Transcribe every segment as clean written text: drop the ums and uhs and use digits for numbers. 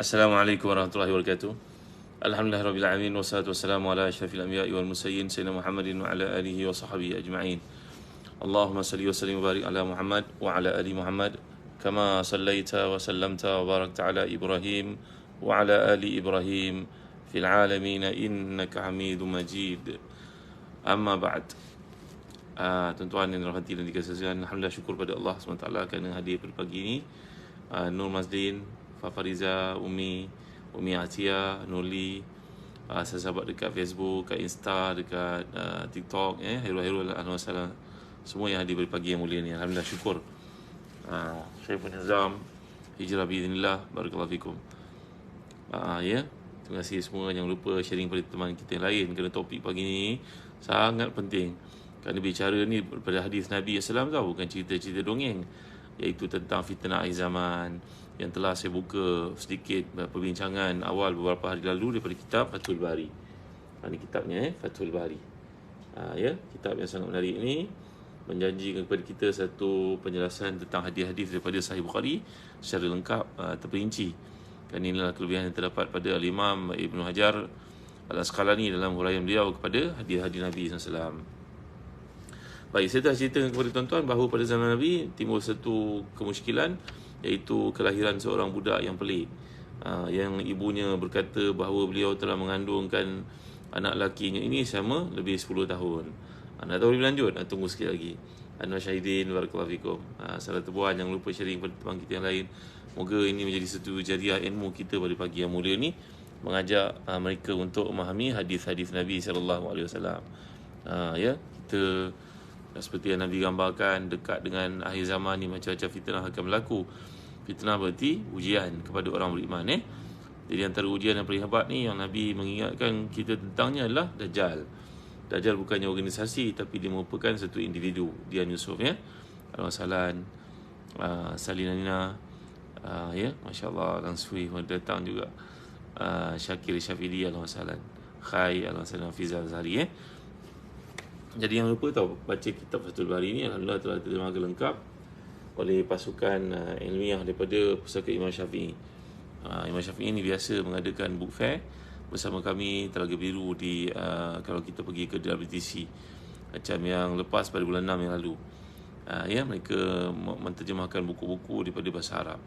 Assalamualaikum warahmatullahi wabarakatuh. Alhamdulillahirabbil alamin wassalatu wassalamu ala asyrafil anbiya'i wal mursalin sayyidina Muhammadin wa ala alihi wa sahbihi ajma'in. Allahumma salli wa sallim wa barik ala Muhammad wa ala ali Muhammad kama sallaita wa sallamta wa barakta ala Ibrahim wa ala ali Ibrahim fil alamin innaka Hamidum Majid. Amma ba'd. Tuan-tuan yang dirahmati dan dikasihi, alhamdulillah syukur pada Allah SWT kerana hadir pada pagi ini. Nur Mazdin, Fafariza, Umi Atia, Nurli, sahabat dekat Facebook, dekat Insta, dekat TikTok, Hairul Anwar Salam, semua yang hadir pada pagi yang mulia ni, alhamdulillah syukur. Syekh Nizam, Hijrah biiznillah, barakallahu fikum. Terima kasih semua. Jangan lupa sharing pada teman kita yang lain, kerana topik pagi ni sangat penting. Kerana bicara ni pada hadis Nabi SAW tau, bukan cerita-cerita dongeng, iaitu tentang fitnah akhir zaman yang telah saya buka sedikit perbincangan awal beberapa hari lalu daripada kitab Fathul Bari. Ini kitabnya, Fathul Bari. Kitab yang sangat menarik ini menjanjikan kepada kita satu penjelasan tentang hadis-hadis daripada Sahih Bukhari secara lengkap, terperinci. Dan inilah kelebihan yang terdapat pada Al-Imam Ibn Hajar Al-Asqalani dalam huraian beliau kepada hadis-hadis Nabi SAW. Baik, saya dah ceritakan kepada tuan-tuan bahawa pada zaman Nabi timbul satu kemusykilan, iaitu kelahiran seorang budak yang pelik, yang ibunya berkata bahawa beliau telah mengandungkan anak lakinya ini selama lebih 10 tahun. Nak tahu lebih lanjut? Tunggu sikit lagi. Anwar Syahidin, barakallahu fikum. Salah terbuat, jangan lupa sharing pada teman kita yang lain. Moga ini menjadi satu jariah ilmu kita pada pagi yang mulia ni, mengajak mereka untuk memahami hadis-hadis Nabi SAW. Kita seperti yang Nabi gambarkan, dekat dengan akhir zaman ni macam-macam fitnah akan berlaku. Fitnah berarti ujian kepada orang beriman. Jadi antara ujian yang paling hebat ni yang Nabi mengingatkan kita tentangnya adalah Dajjal. Dajjal bukannya organisasi, tapi dia merupakan satu individu. Dian Yusuf, Al-Wasalan, Salina Nina, Masya Allah, Langsui datang juga, Syakir Syafidi, Al-Wasalan, Khai, Al-Wasalan, Fizal Zahri. Jadi jangan lupa tahu, baca kitab Fathul Bari ni alhamdulillah telah diterjemahkan lengkap oleh pasukan ilmiah daripada Pusaka Imam Syafi'i. Imam Syafi'i ni biasa mengadakan book fair bersama kami Telaga Biru di kalau kita pergi ke WTC macam yang lepas pada bulan 6 yang lalu. Mereka menterjemahkan buku-buku daripada bahasa Arab.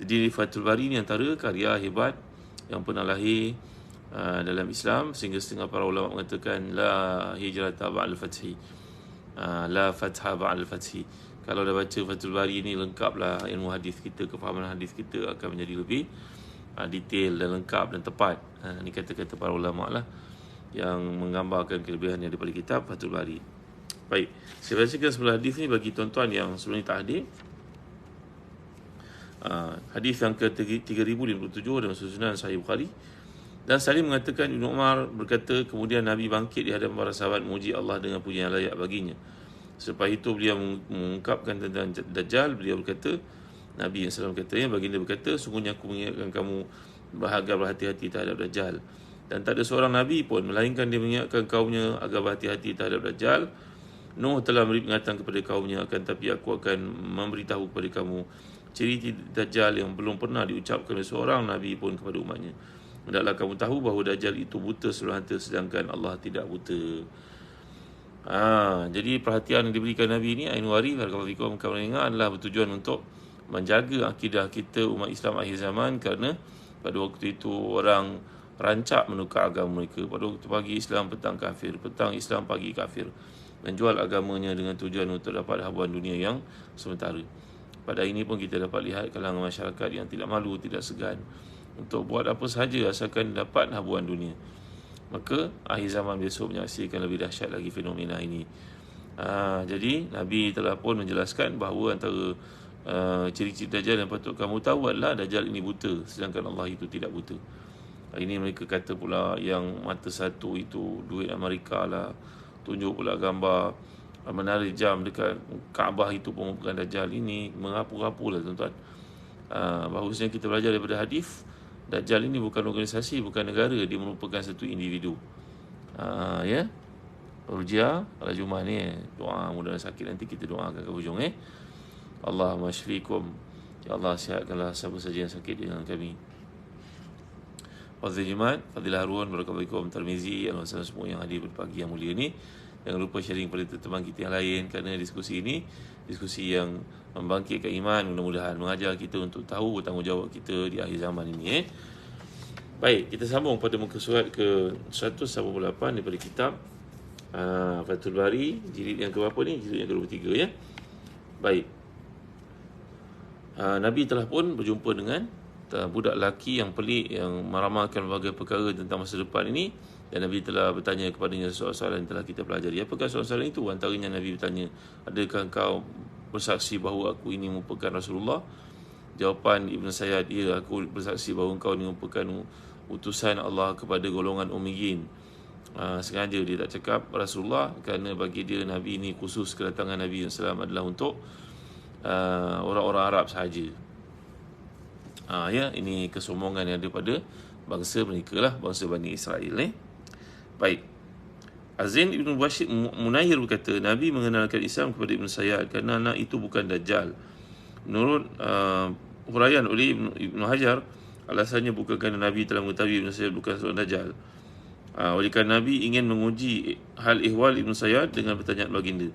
Jadi Fathul Bari ni antara karya hebat yang pernah lahir dalam Islam, sehingga setengah para ulama mengatakan la hijrata ba'dal fathi, la fatha ba'dal fathi. Kalau dah baca Fathul Bari ni, lengkaplah ilmu hadis kita, kefahaman hadis kita akan menjadi lebih detail dan lengkap dan tepat. Ini kata-kata para ulama lah yang menggambarkan kelebihan yang daripada kitab Fathul Bari. Baik, saya bacakan sebelah hadis ni bagi tuan-tuan yang sebelum ni tak hadir. Hadis yang ke-3057 dalam susunan Sahih Bukhari. Dan Salim mengatakan, Ibn Umar berkata, kemudian Nabi bangkit di hadapan para sahabat memuji Allah dengan pujian yang layak baginya. Selepas itu beliau mengungkapkan tentang Dajjal. Beliau berkata, Nabi SAW katanya, baginda berkata, sungguhnya aku mengingatkan kamu agar berhati-hati terhadap Dajjal. Dan tak ada seorang Nabi pun melainkan dia mengingatkan kaumnya agar berhati-hati terhadap Dajjal. Nuh telah memberi peringatan kepada kaumnya, akan tapi aku akan memberitahu kepada kamu ciri Dajjal yang belum pernah diucapkan oleh seorang Nabi pun kepada umatnya. Hendaklah kamu tahu bahawa Dajjal itu buta sebelah mata, sedangkan Allah tidak buta. Jadi perhatian yang diberikan Nabi ni, Ainwari, barakallahu fikum, kamu ingat, adalah bertujuan untuk menjaga akidah kita umat Islam akhir zaman, kerana pada waktu itu orang rancak menukar agama mereka. Pada waktu pagi Islam, petang kafir, petang Islam, pagi kafir, menjual agamanya dengan tujuan untuk dapat habuan dunia yang sementara. Pada ini pun kita dapat lihat kalangan masyarakat yang tidak malu, tidak segan untuk buat apa sahaja asalkan dapat habuan dunia. Maka akhir zaman besok menyaksikan lebih dahsyat lagi fenomena ini. Jadi Nabi telah pun menjelaskan bahawa antara ciri-ciri Dajjal yang patut kamu tahu adalah Dajjal ini buta, sedangkan Allah itu tidak buta. Ini mereka kata pula yang mata satu itu duit Amerika lah, tunjuk pula gambar menara jam dekat Kaabah itu pun merupakan Dajjal. Ini mengapu-apu lah tuan-tuan. Bahawasanya kita belajar daripada hadis, Dajjal ini bukan organisasi, bukan negara, dia merupakan satu individu. Rujia pada Jumaat ni, doa mudah-mudahan sakit nanti kita doakan ke hujung. Allahumma syfikum, ya Allah sihatkanlah siapa saja yang sakit dengan kami. Fazil Jimat, Fadil Harun, Barakallahu Tarmizi, Al-Hasan semua yang hadir pada pagi yang mulia ni. Jangan lupa sharing pada teman kita yang lain, kerana diskusi ini diskusi yang membangkitkan iman, mudah-mudahan mengajar kita untuk tahu tanggungjawab kita di akhir zaman ini. Baik, kita sambung pada muka surat ke 188 daripada kitab Fathul Bari, jilid yang ke berapa ni? Jilid yang ke-23 ya. Baik. Nabi telah pun berjumpa dengan budak lelaki yang pelik, yang meramalkan berbagai perkara tentang masa depan ini, dan Nabi telah bertanya kepadanya soalan-soalan yang telah kita pelajari. Apakah soalan-soalan itu? Antaranya Nabi bertanya, adakah engkau bersaksi bahawa aku ini merupakan Rasulullah? Jawapan Ibn Sayyad, ya, aku bersaksi bahawa engkau ini merupakan utusan Allah kepada golongan Ummiyin. Sengaja dia tak cakap Rasulullah, kerana bagi dia Nabi ini khusus kedatangan Nabi SAW adalah untuk orang-orang Arab sahaja. Ya, ini kesombongan yang ada pada bangsa mereka lah, bangsa Bani Israel. Baik. Azin Ibn Bashir Munayir berkata, Nabi mengenalkan Islam kepada Ibn Sayyad kerana anak itu bukan Dajjal. Menurut huraian oleh Ibn Hajar, alasannya bukan kerana Nabi telah mengetahui Ibn Sayyad bukan seorang Dajjal. Oleh kerana Nabi ingin menguji hal ihwal Ibn Sayyad dengan pertanyaan baginda.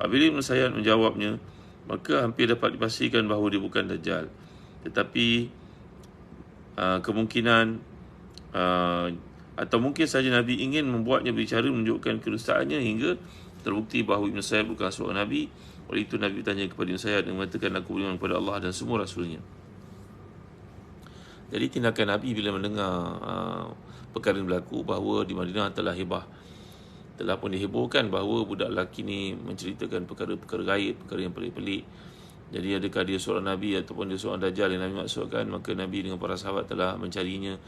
Apabila Ibn Sayyad menjawabnya, maka hampir dapat dipastikan bahawa dia bukan Dajjal. Tetapi kemungkinan atau mungkin saja Nabi ingin membuatnya berbicara menunjukkan kedustaannya hingga terbukti bahawa Ibn Sayyad bukan seorang Nabi. Oleh itu Nabi bertanya kepada Ibn Sayyad dan mengatakan, aku beriman kepada Allah dan semua Rasulnya. Jadi tindakan Nabi bila mendengar perkara yang berlaku bahawa di Madinah telah pun dihebohkan bahawa budak lelaki ni menceritakan perkara-perkara gaib, perkara yang pelik-pelik. Jadi adakah dia seorang Nabi ataupun dia seorang Dajjal yang Nabi maksudkan? Maka Nabi dengan para sahabat telah mencarinya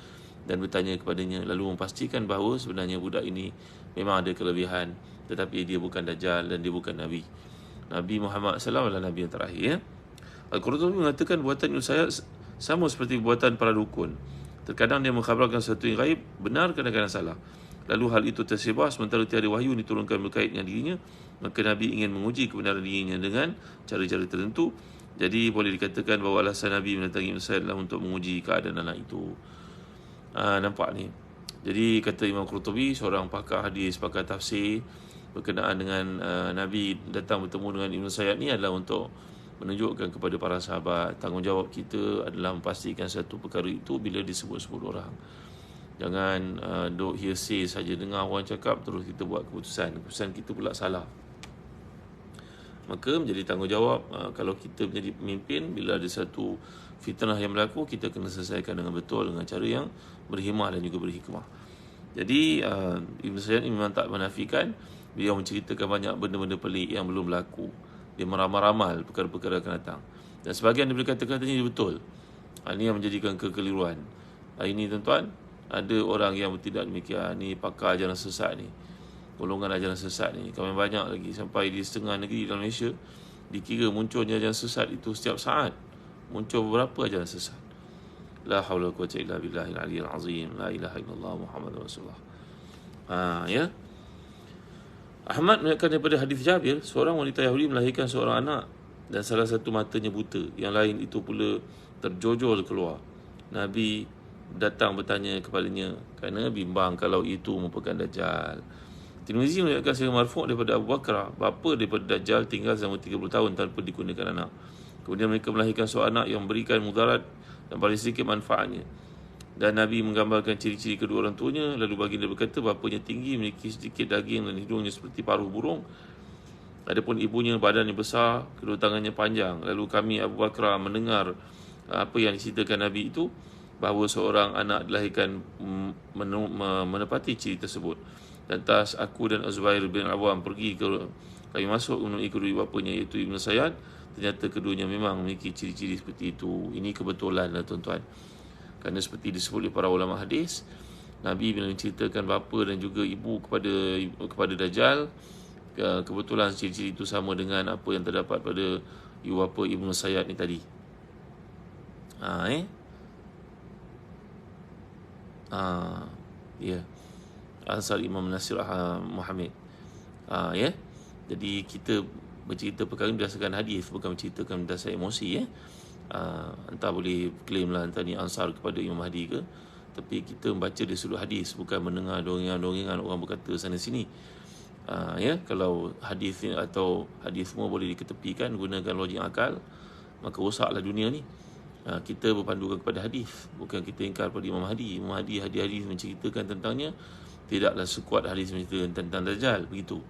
dan bertanya kepadanya, lalu memastikan bahawa sebenarnya budak ini memang ada kelebihan, tetapi dia bukan Dajjal dan dia bukan Nabi. Nabi Muhammad SAW adalah Nabi yang terakhir. Al-Qurtubi mengatakan buatan Ibn Sayyad sama seperti buatan para dukun. Terkadang dia mengkhabarkan sesuatu yang gaib, benar, kadang-kadang salah. Lalu hal itu tersebar sementara tiada wahyu diturunkan berkait dengan dirinya. Maka Nabi ingin menguji kebenaran dirinya dengan cara-cara tertentu. Jadi boleh dikatakan bahawa alasan Nabi mendatangi Ibn Sayyad adalah untuk menguji keadaan anak itu. Nampak ni. Jadi kata Imam Qurtubi, seorang pakar hadis, pakar tafsir, berkenaan dengan Nabi datang bertemu dengan Ibn Sayyad ni adalah untuk menunjukkan kepada para sahabat tanggungjawab kita adalah memastikan satu perkara itu bila disebut-sebut orang. Jangan duk hearsay saja, dengar orang cakap terus kita buat keputusan kita pula salah. Maka menjadi tanggungjawab kalau kita menjadi pemimpin, bila ada satu fitnah yang berlaku, kita kena selesaikan dengan betul, dengan cara yang berhikmah dan juga berhikmah. Jadi Ibn Sayyad ini memang tak menafikan, beliau menceritakan banyak benda-benda pelik yang belum berlaku. Dia meramal-ramal perkara-perkara akan datang. Dan sebahagian daripada kata-katanya betul. Ini yang menjadikan kekeliruan. Ini tuan-tuan, ada orang yang tidak demikian. Ni pakar ajaran sesat ni, golongan ajaran sesat ni. Kami banyak lagi, sampai di setengah negeri dalam Malaysia dikira munculnya ajaran sesat itu setiap saat. Muncul beberapa ajaran sesat. La haula wa quwwata illa billahil aliyyil azim. La ilaha illallah Muhammadur Rasulullah. Ya. Ahmad melihatkan daripada hadis Jabir, seorang wanita Yahudi melahirkan seorang anak dan salah satu matanya buta, yang lain itu pula terjojol keluar. Nabi datang bertanya kepadanya kerana bimbang kalau itu merupakan Dajjal. Tirmizi melihatkan secara marfu' daripada Abu Bakar, bapa daripada Dajjal tinggal selama 30 tahun tanpa dikurniakan anak. Kemudian mereka melahirkan seorang anak yang memberikan mudarat dan paling sedikit manfaatnya. Dan Nabi menggambarkan ciri-ciri kedua orang tuanya. Lalu baginda berkata, bapanya tinggi, memiliki sedikit daging dan hidungnya seperti paruh burung. Adapun ibunya badannya besar, kedua tangannya panjang. Lalu kami Abu Bakar mendengar apa yang diceritakan Nabi itu, bahawa seorang anak dilahirkan menepati ciri tersebut. Lantas aku dan Az-Zubair bin Awam pergi kami masuk menemui kedua bapanya, iaitu Ibn Sayyad. Ternyata keduanya memang memiliki ciri-ciri seperti itu. Ini kebetulan lah tuan-tuan. Kerana seperti disebut oleh para ulama hadis, Nabi bila menceritakan bapa dan juga ibu kepada Dajjal, kebetulan ciri-ciri itu sama dengan apa yang terdapat pada ibu bapa Ibn Sayyad ni tadi. Ya. Ansar Imam Nasir Muhammad. Ya. Jadi kita bercerita perkara berdasarkan hadis, bukan menceritakan berdasarkan emosi. Entah boleh claim lah entah ni Ansar kepada Imam Mahdi ke, Tapi kita membaca dari sudut hadis, bukan mendengar dongengan-dongengan orang berkata sana sini. Ya, kalau hadis atau hadis semua boleh diketepikan, gunakan logik akal, maka rosaklah dunia ni. Kita berpandukan kepada hadis, bukan kita ingkar pada Imam Mahdi. Imam Mahdi hadis menceritakan tentangnya, tidaklah sekuat hadis menceritakan tentang Dajjal, begitu.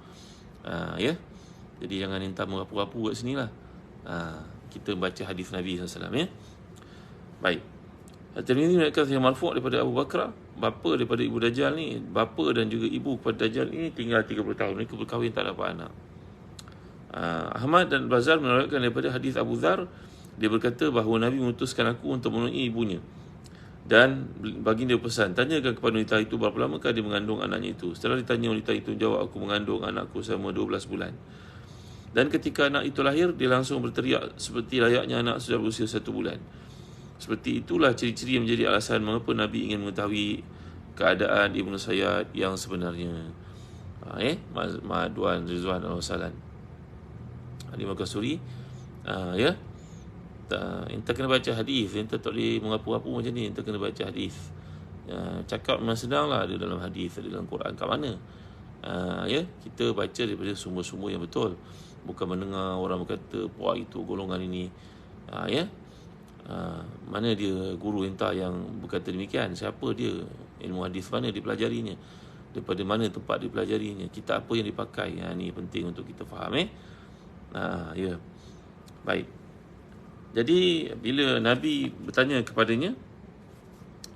Ya, jadi jangan minta merapu-rapu kat sini lah. Kita baca hadis Nabi SAW, ya. Baik. At-Tirmidzi meriwayatkan yang marfu' daripada Abu Bakar, bapa daripada ibu Dajjal ni, bapa dan juga ibu kepada Dajjal ni tinggal 30 tahun. Mereka berkahwin tak dapat anak. Ahmad dan Bazar meriwayatkan daripada hadis Abu Dzar, dia berkata bahawa Nabi mengutuskan aku untuk menemui ibunya. Dan baginda pesan, tanyakan kepada wanita itu berapa lamakah dia mengandung anaknya itu. Setelah ditanya, wanita itu menjawab, aku mengandung anakku selama 12 bulan. Dan ketika anak itu lahir, dia langsung berteriak seperti layaknya anak sudah berusia 1 bulan. Seperti itulah ciri-ciri yang menjadi alasan mengapa Nabi ingin mengetahui keadaan Ibnu Sayyad yang sebenarnya. Ma'adwan Rizwan al-Wasalan. Imam Qasuri. Ya. Kita kena baca hadis. Kita tak boleh mengapu-apu macam ni. Kita kena baca hadis. Cakap memang senang lah. Ada dalam hadis, ada dalam Quran. Kat mana? Ya. Kita baca daripada sumber-sumber yang betul. Bukan mendengar orang berkata, puak itu golongan ini. Ya. Mana dia guru entah yang berkata demikian? Siapa dia? Ilmu hadis mana dipelajarinya? Daripada mana tempat dipelajarinya? Kitab apa yang dipakai? Ini penting untuk kita faham. Ya. Baik. Jadi bila Nabi bertanya kepadanya,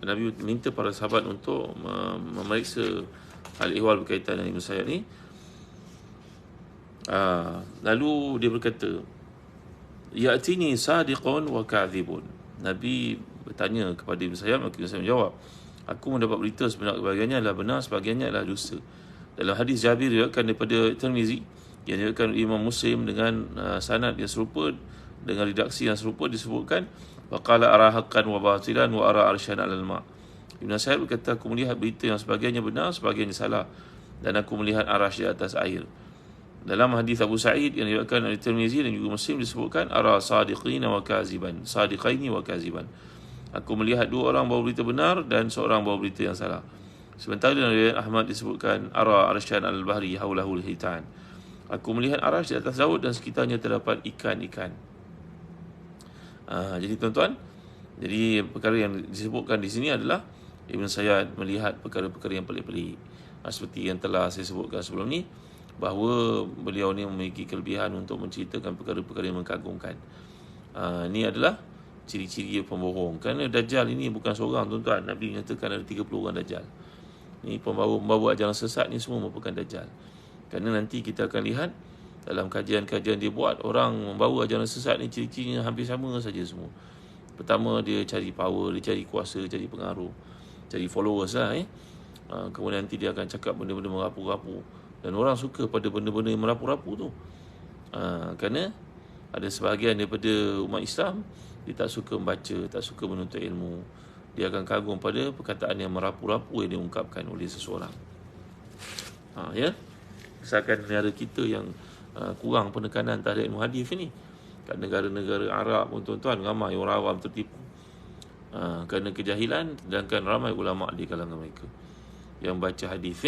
Nabi minta para sahabat untuk memeriksa hal-ihwal berkaitan dengan Ibn Sayyad ni. Lalu dia berkata, ya'tini sadiqun wa kadhibun. Nabi bertanya kepada Ibn Sayyad, maka Ibn Sayyad menjawab, aku mendapat berita sebahagiannya adalah benar, sebahagiannya adalah dusta. Dalam hadis Jabir diriwayatkan daripada Tirmizi, yang diriwayatkan Imam Muslim dengan sanad yang serupa, dengan redaksi yang serupa, disebutkan waqala ara haqqan wa batilan wa ara arsyan 'alal ma'. Ibn Sayyad berkata, aku melihat berita yang sebahagiannya benar, sebahagiannya salah, dan aku melihat arasy di atas air. Dalam hadis Abu Sa'id yang diriwayatkan oleh Tirmizi dan juga Muslim disebutkan ara sadiqina wa kaziban, sadiqaini wa kaziban. Aku melihat dua orang bawa berita benar dan seorang bawa berita yang salah. Sementara dalam riwayat Ahmad disebutkan ara arsyan al-bahri haulahul hitan. Aku melihat arasy di atas laut dan sekitarnya terdapat ikan-ikan. Jadi tuan-tuan, jadi perkara yang disebutkan di sini adalah Ibn Sayyad melihat perkara-perkara yang pelik-pelik. Seperti yang telah saya sebutkan sebelum ni, bahawa beliau ni memiliki kelebihan untuk menceritakan perkara-perkara yang mengagumkan. Ini adalah ciri-ciri pembohong. Kerana Dajjal ini bukan seorang, tuan-tuan. Nabi menyatakan ada 30 orang Dajjal. Ini pembawa ajaran sesat ni semua merupakan Dajjal. Kerana nanti kita akan lihat dalam kajian-kajian dia buat, orang membawa ajaran sesat ni ciri-cirinya hampir sama saja semua. Pertama, dia cari power, dia cari kuasa, cari pengaruh, cari followers lah. Kemudian nanti dia akan cakap benda-benda merapu-rapu. Dan orang suka pada benda-benda yang merapu-rapu tu. Kerana ada sebahagian daripada umat Islam, dia tak suka membaca, tak suka menuntut ilmu. Dia akan kagum pada perkataan yang merapu-rapu yang diungkapkan oleh seseorang. Ya. Misalkan negara kita yang kurang penekanan terhadap ilmu hadis ni. Kat negara-negara Arab pun, tuan-tuan, ramai orang awam tertipu. Kerana kejahilan, sedangkan ramai ulama' di kalangan mereka yang baca hadis.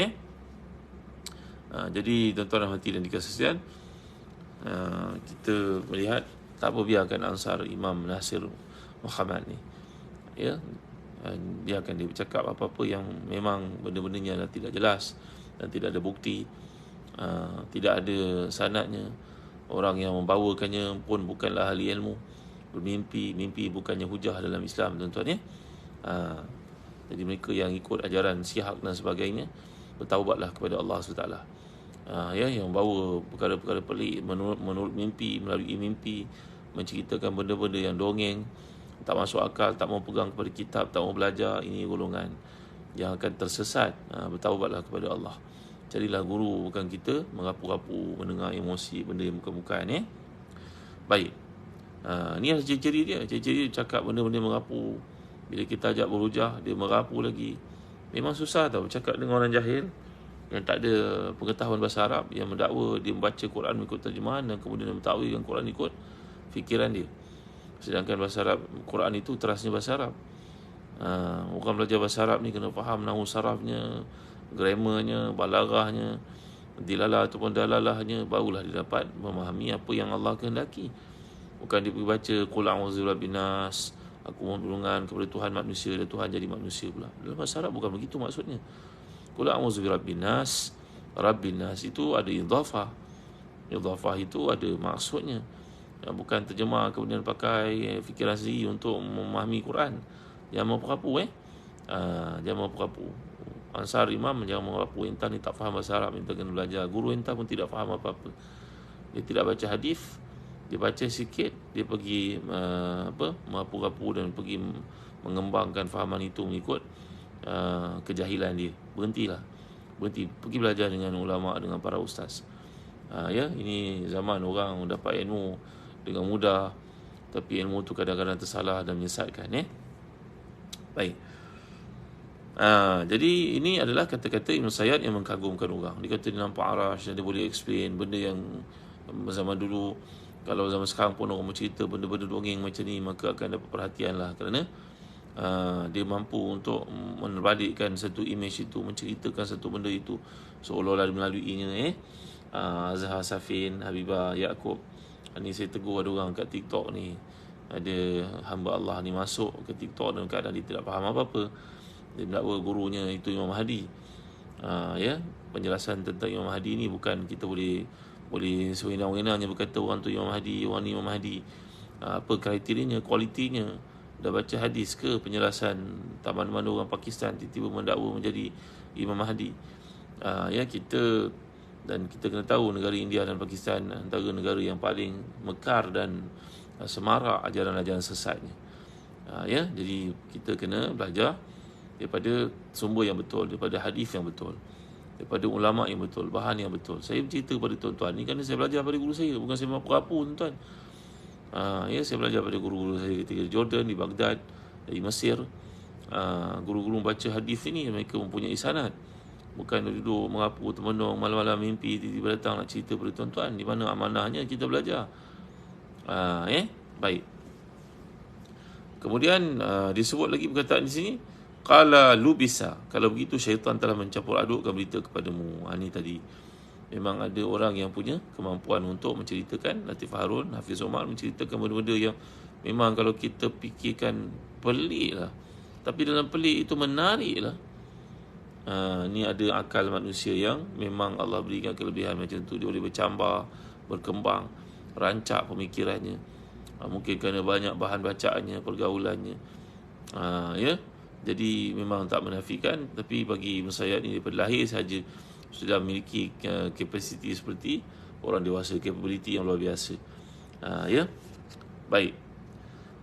Jadi tuan-tuan dan hati dan dikasihan, kita melihat tak apa, biarkan Ansar Imam Nasir Muhammad ni, ya, dia akan dia bercakap apa-apa yang memang benda-bendanya tidak jelas dan tidak ada bukti, tidak ada sanadnya, orang yang membawakannya pun bukanlah ahli ilmu, mimpi bukannya hujah dalam Islam, tuan-tuan, ya. Jadi mereka yang ikut ajaran Syiah dan sebagainya, bertaubatlah kepada Allah SWT. Ya, yang bawa perkara-perkara pelik menurut mimpi, melalui mimpi, menceritakan benda-benda yang dongeng, tak masuk akal, tak mau pegang kepada kitab, tak mau belajar, ini golongan yang akan tersesat. Bertaubatlah kepada Allah. Carilah guru, bukan kita merapu-rapu, mendengar emosi, benda yang bukan-bukan. Baik. Ni adalah ciri-ciri dia. Ciri-ciri dia cakap benda-benda merapu. Bila kita ajak berhujah, dia merapu lagi. Memang susah tau cakap dengan orang jahil yang tak ada pengetahuan bahasa Arab, yang mendakwa dia membaca Quran mengikut terjemahan dan kemudian mentakwilkan Quran ikut fikiran dia. Sedangkan bahasa Arab, Quran itu terasnya bahasa Arab. Orang belajar bahasa Arab ni kena faham nahwu sarafnya, grammarnya, balaghahnya, dilalah ataupun dalalahnya, barulah dia dapat memahami apa yang Allah kehendaki. Bukan dia pergi baca qul a'udzu birabbin nas, aku mohon pertolongan kepada Tuhan manusia, dan Tuhan jadi manusia pula. Dalam bahasa Arab bukan begitu maksudnya. Qul a'udzu birabbin nas, rabbin nas itu ada idhafah. Idhafah itu ada maksudnya. Bukan terjemah kemudian pakai fikiran sendiri untuk memahami Quran. Jangan merapu jangan merapu. Ansar Imam jangan merapu. Intan ni tak faham bahasa Arab, intan kena belajar. Guru intan pun tidak faham apa-apa. Dia tidak baca hadis, dia baca sikit, dia pergi merapu-rapu dan pergi mengembangkan fahaman itu mengikut kejahilan dia. Berhenti, pergi belajar dengan ulama, dengan para ustaz. Ini zaman orang dapat ilmu dengan mudah, tapi ilmu tu kadang-kadang tersalah dan menyesatkan. Baik. Jadi ini adalah kata-kata Ibn Sayyad yang mengkagumkan orang. Dia kata dia nampak arash dan dia boleh explain benda yang zaman dulu, kalau zaman sekarang pun orang bercerita benda-benda dongeng macam ni, maka akan dapat perhatian lah. Kerana dia mampu untuk menerbadikkan satu image itu, menceritakan satu benda itu seolah-olah melaluinya. Azhar Safin, Habibah Yaakob. Ni saya tegur ada orang kat TikTok ni, ada hamba Allah ni masuk ke TikTok dalam keadaan dia tidak faham apa-apa. Dia mendakwa gurunya itu Imam Mahdi. Penjelasan tentang Imam Mahdi ni bukan kita boleh sewenang-wenangnya berkata orang tu Imam Mahdi, orang ni Imam Mahdi. Apa kriterianya, kualitinya? Dah baca hadis ke penjelasan taman-taman orang Pakistan tiba-tiba mendakwa menjadi Imam Mahdi? Kita kena tahu negara India dan Pakistan antara negara yang paling mekar dan semarak ajaran-ajaran sesatnya. Jadi kita kena belajar daripada sumber yang betul, daripada hadis yang betul, daripada ulama yang betul, bahan yang betul. Saya bercerita kepada tuan-tuan ni kerana saya belajar pada guru saya, bukan saya merapu tuan-tuan. Saya belajar pada guru-guru saya ketika di Jordan, di Baghdad, di Mesir. Guru-guru membaca hadis ini mereka mempunyai sanad. Bukan duduk merapu termenung malam-malam mimpi tiba-tiba datang nak cerita pada tuan-tuan. Di mana amanahnya kita belajar. Baik. Kemudian disebut lagi perkataan di sini, qala lubisa. Kalau begitu syaitan telah mencampur adukkan berita kepadamu. Ini tadi. Memang ada orang yang punya kemampuan untuk menceritakan. Latif Harun, Hafiz Omar menceritakan benda-benda yang memang kalau kita fikirkan pelik lah. Tapi dalam pelik itu menarik lah. Ni ada akal manusia yang memang Allah berikan kelebihan macam tu. Dia boleh bercambar, berkembang, rancak pemikirannya. Mungkin kerana banyak bahan bacaannya, pergaulannya. Jadi memang tak menafikan. Tapi bagi Ibn Sayyad ni daripada lahir saja sudah memiliki kapasiti seperti orang dewasa, capability yang luar biasa. Baik.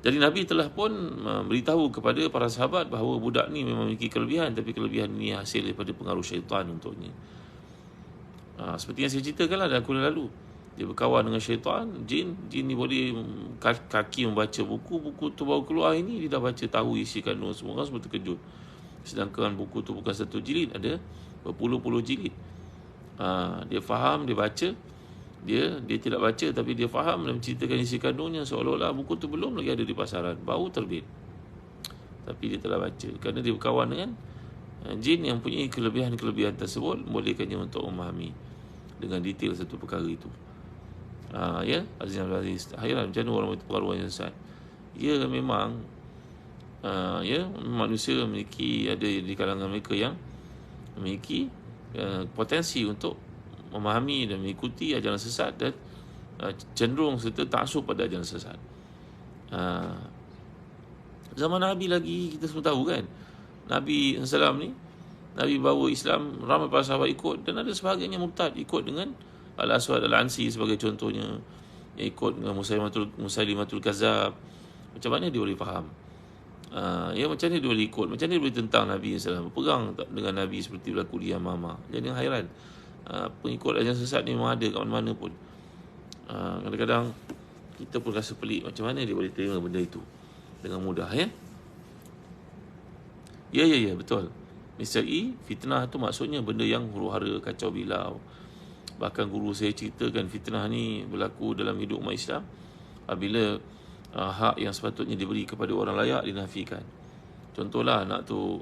Jadi Nabi telah pun beritahu kepada para sahabat bahawa budak ni memang memiliki kelebihan, tapi kelebihan ini hasil daripada pengaruh syaitan untuknya. Seperti yang saya ceritakanlah dalam kuliah lalu. Dia berkawan dengan syaitan, jin ni boleh kaki membaca buku tu baru keluar ini dia dah baca tahu isi kandungan semua. Orang semua terkejut. Sedangkan buku tu bukan satu jilid, ada berpuluh-puluh jilid. Dia faham, dia baca. Dia tidak baca tapi dia faham dan menceritakan isi kandungnya seolah-olah buku tu belum lagi ada di pasaran, baru terbit. Tapi dia telah baca kerana dia berkawan dengan jin yang punya kelebihan-kelebihan tersebut, membolehkannya untuk memahami dengan detail satu perkara itu. Aziz, akhiran macam mana orang itu pengaruh yang sesat. Memang manusia memiliki, ada di kalangan mereka yang memiliki potensi untuk memahami dan mengikuti ajaran sesat dan cenderung serta taksub pada ajaran sesat. Zaman Nabi lagi kita semua tahu kan, Nabi SAW ni, Nabi bawa Islam, ramai para sahabat ikut, dan ada sebahagian yang murtad ikut dengan Al-Aswad Al-Ansi sebagai contohnya, yang ikut dengan Musailimatul Kazzab. Macam mana dia boleh faham? Macam mana dia boleh ikut? Macam mana dia boleh tentang Nabi SAW, berpegang dengan Nabi seperti berlaku di Yamamah? Jadi hairan. Pengikut ajaran sesat ni memang ada kat mana-mana pun. Kadang-kadang kita pun rasa pelik, macam mana dia boleh terima benda itu dengan mudah. Ya, betul. Mr. E, fitnah tu maksudnya benda yang huru-hara, kacau bilau. Bahkan guru saya ceritakan fitnah ni berlaku dalam hidup umat Islam apabila hak yang sepatutnya diberi kepada orang layak dinafikan. Contohlah anak tu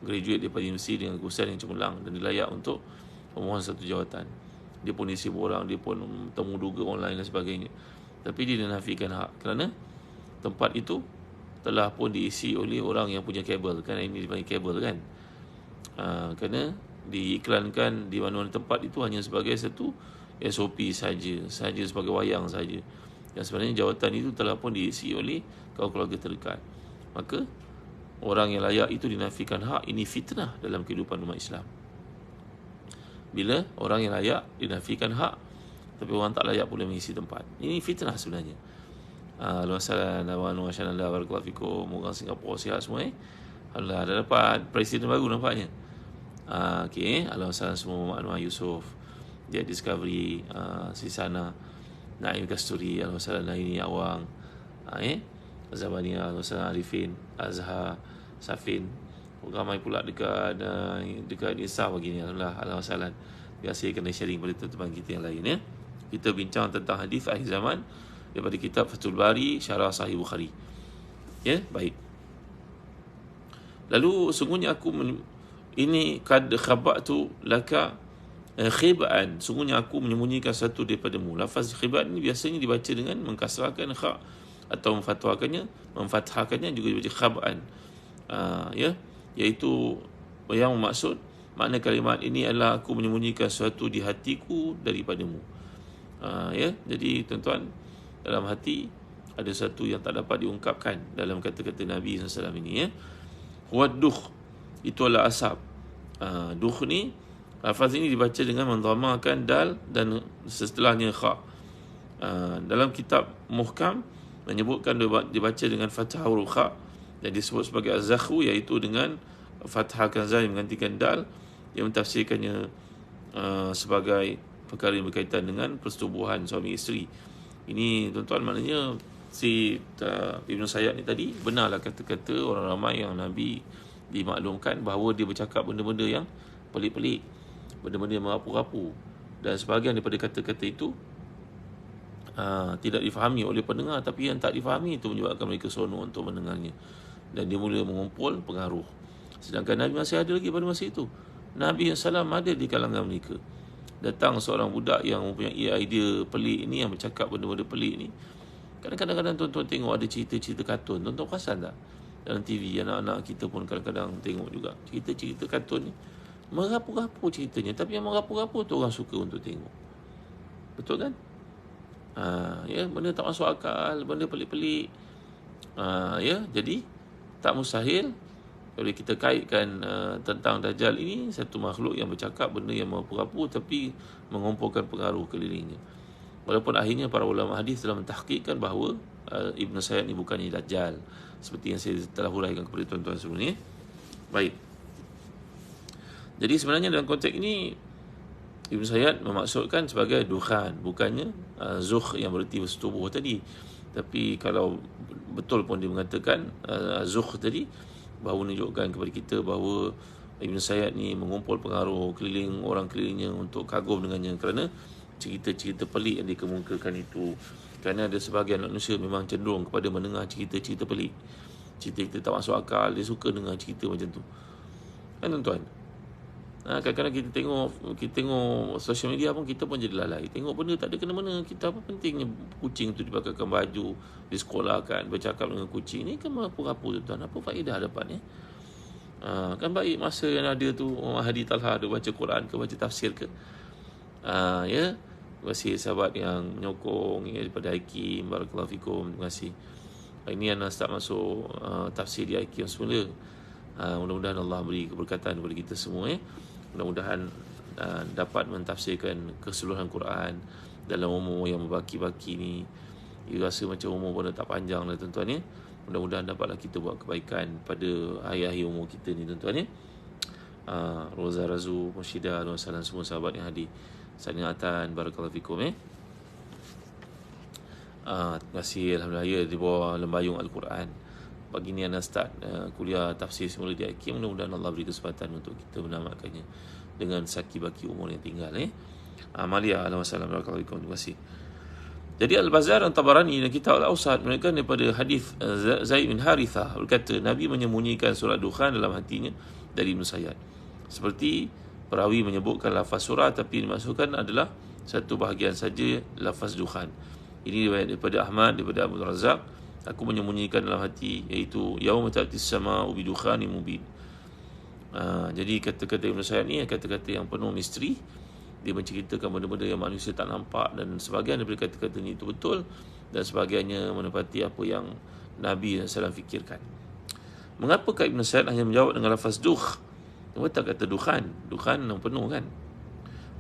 graduate daripada universiti dengan kerusian yang cemerlang dan dia layak untuk memohon satu jawatan. Dia pun isi borang, dia pun temu duga online dan sebagainya. Tapi dia dinafikan hak kerana tempat itu telah pun diisi oleh orang yang punya kabel. Kan ini dipanggil kabel kan. Kerana diiklankan di mana-mana tempat itu hanya sebagai satu SOP saja sebagai wayang saja. Yang sebenarnya jawatan itu telah pun diisi oleh kaum keluarga terdekat. Maka orang yang layak itu dinafikan hak. Ini fitnah dalam kehidupan umat Islam. Bila orang yang layak dinafikan hak, tapi orang tak layak pula mengisi tempat. Ini fitnah sebenarnya. Alhamdulillah, Alhamdulillah, barakallahu fikum. Orang Singapura sihat semua Alhamdulillah, dah dapat presiden baru nampaknya. Okey, Alhamdulillah semua, Muhammad Anwar Yusof, dia Discovery, Sisana, Naim Kasturi, Alhamdulillah, Naini Awang, Zabania, Alhamdulillah, Arifin, Azhar, Safin. Ramai pula dekat Insaf begini. Alhamdulillah. Terima kasih kerana sharing pada teman-teman kita yang lain. Kita bincang tentang hadis akhir zaman daripada kitab Fathul Bari Syarah Sahih Bukhari. Baik. Lalu sungguhnya aku ini kad khabatu laka khibaan. Sungguhnya aku menyembunyikan satu daripadamu. Lafaz khibat ini biasanya dibaca dengan mengkasrahkan kha atau memfathahkannya juga dibaca khabaan. Iaitu yang maksud makna kalimat ini adalah aku menyembunyikan sesuatu di hatiku daripadamu. Jadi tuan-tuan, dalam hati ada sesuatu yang tak dapat diungkapkan dalam kata-kata Nabi SAW ini. Wadduh, itu adalah asap. Duh ni, lafaz ini dibaca dengan mendhamakan dal dan setelahnya kha. Dalam kitab Muhkam menyebutkan dibaca dengan fathah huruf kha dan disebut sebagai az-zakhu, iaitu dengan fathahkan zal menggantikan dal, yang mentafsirkannya sebagai perkara yang berkaitan dengan persetubuhan suami isteri. Ini tuan-tuan, maknanya si Ibn Sayyad ni tadi benarlah kata-kata orang ramai yang Nabi dimaklumkan bahawa dia bercakap benda-benda yang pelik-pelik, benda-benda yang merapu-rapu, dan sebahagian daripada kata-kata itu tidak difahami oleh pendengar, tapi yang tak difahami itu menyebabkan mereka seronok untuk mendengarnya, dan dia mula mengumpul pengaruh. Sedangkan Nabi masih ada lagi pada masa itu. Nabi SAW ada di kalangan mereka. Datang seorang budak yang mempunyai idea pelik ni, yang bercakap benda-benda pelik ni. Kadang-kadang tuan-tuan tengok ada cerita-cerita kartun. Tuan-tuan perasan tak? Dalam TV, anak-anak kita pun kadang-kadang tengok juga cerita-cerita kartun ni. Merapu-rapu ceritanya, tapi yang merapu-rapu tu orang suka untuk tengok. Betul kan? Benda tak masuk akal, benda pelik-pelik. Jadi tak mustahil kalau kita kaitkan tentang Dajjal ini, satu makhluk yang bercakap benda yang merapu-rapu tapi mengumpulkan pengaruh kelilingnya. Walaupun akhirnya para ulama hadis telah mentahqiqkan bahawa Ibn Sayyad ni bukannya Dajjal, seperti yang saya telah huraikan kepada tuan-tuan sebelum ni. Baik. Jadi sebenarnya dalam konteks ini Ibn Sayyad memaksudkan sebagai dukhan, bukannya zukh yang bererti bersetubuh tadi. Tapi kalau betul pun dia mengatakan zukh tadi, bahawa menunjukkan kepada kita bahawa Ibn Sayyad ni mengumpul pengaruh keliling orang kelilingnya untuk kagum dengannya kerana cerita-cerita pelik yang dikemukakan itu. Kerana ada sebahagian manusia memang cenderung kepada mendengar cerita-cerita pelik, cerita-cerita tak masuk akal. Dia suka dengar cerita macam tu, kan tuan-tuan? Kadang-kadang kita tengok social media pun, kita pun jadi lalai. Tengok benda tak ada kena-mena. Kita apa pentingnya kucing tu dipakaikan baju, di sekolah kan, bercakap dengan kucing ni kan merapu-rapu tuan-tuan. Apa faedah dapat kan baik masa yang ada tu Hadi Talha ada baca Quran ke, baca tafsir ke. Terima kasih sahabat yang menyokong daripada Hakim, barakallahu fikum. Terima kasih. Ini anak start masuk tafsir di Hakim semula. Mudah-mudahan Allah beri keberkatan kepada kita semua. Mudah-mudahan dapat mentafsirkan keseluruhan Quran dalam umur yang berbaki-baki ni. Ia rasa macam umur pun tak panjang lah tuan-tuan. Mudah-mudahan dapatlah kita buat kebaikan pada akhir-akhir umur kita ni tuan-tuan. Roza Razu, Musyidah, Salam semua sahabat yang hadir. Saniyatan, barakallahu fikum. Terima kasih. Alhamdulillah di bawah lembayung Al-Quran. Pagi ni anak start kuliah tafsir semula di Hakim. Mudah-mudahan Allah beri kesempatan untuk kita menamatkannya dengan saki baki umur yang tinggal. Amalia, alhamdulillah, barakallahu fikum. Terima kasih. Jadi Al-Bazzar dan Tabarani dan kitab Al-Awsat mereka daripada hadis Zaid bin Harithah berkata Nabi menyembunyikan surat Dukhan dalam hatinya dari Ibn Sayyad. Seperti perawi menyebutkan lafaz surah tapi dimasukkan adalah satu bahagian saja lafaz Dukhan. Ini riwayat daripada Ahmad, daripada Abu Razak. Aku menyembunyikan dalam hati, iaitu yauma ta'tis sama'u bidukhanin mubin. Jadi kata-kata Ibn Sayyad ni kata-kata yang penuh misteri. Dia menceritakan benda-benda yang manusia tak nampak, dan sebahagian daripada kata-kata ni itu betul dan sebahagiannya menepati apa yang Nabi SAW fikirkan. Mengapakah Ibn Sayyad hanya menjawab dengan lafaz dukh? Kenapa tak kata dukhan? Dukhan yang penuh kan?